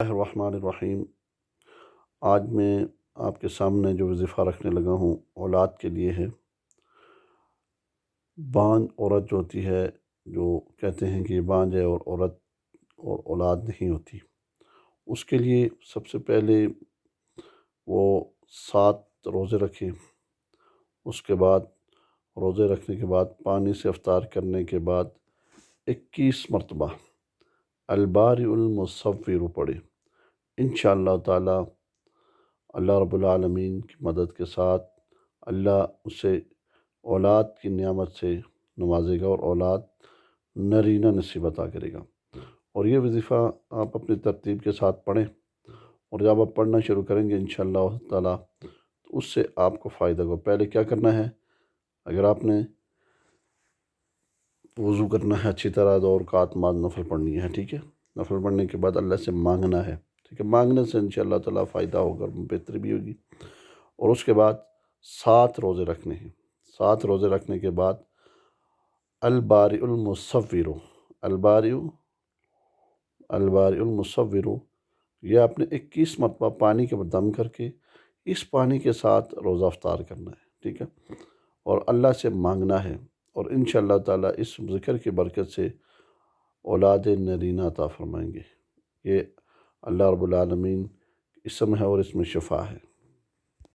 الرحمن الرحیم۔ آج میں آپ کے سامنے جو وظیفہ رکھنے لگا ہوں اولاد کے لیے ہے۔ بانجھ عورت جو ہوتی ہے، جو کہتے ہیں کہ یہ بانجھ ہے اور عورت اور اولاد نہیں ہوتی، اس کے لیے سب سے پہلے وہ 7 روزے رکھیں۔ اس کے بعد روزے رکھنے کے بعد پانی سے افطار کرنے کے بعد 21 مرتبہ الباری المصور پڑھے۔ انشاءاللہ تعالی اللہ رب العالمین کی مدد کے ساتھ اللہ اسے اولاد کی نعمت سے نوازے گا اور اولاد نرینہ نصیب عطا کرے گا۔ اور یہ وظیفہ آپ اپنی ترتیب کے ساتھ پڑھیں، اور جب آپ پڑھنا شروع کریں گے انشاءاللہ تعالی تو اس سے آپ کو فائدہ ہوگا۔ پہلے کیا کرنا ہے، اگر آپ نے وضو کرنا ہے اچھی طرح، 2 رکعت نماز نفل پڑھنی ہے، ٹھیک ہے۔ نفل پڑھنے کے بعد اللہ سے مانگنا ہے، ٹھیک ہے۔ مانگنے سے انشاءاللہ تعالی فائدہ ہوگا، بہتری بھی ہوگی۔ اور اس کے بعد 7 روزے رکھنے ہیں۔ 7 روزے رکھنے کے بعد الباری المصور، الباری الباری المصور، یہ آپ نے 21 مرتبہ پانی کے دم کر کے اس پانی کے ساتھ روزہ افطار کرنا ہے، ٹھیک ہے۔ اور اللہ سے مانگنا ہے، اور انشاءاللہ تعالی اس ذکر کی برکت سے اولاد نرینہ عطا فرمائیں گے۔ یہ اللہ رب العالمین اسم ہے اور اس میں شفا ہے۔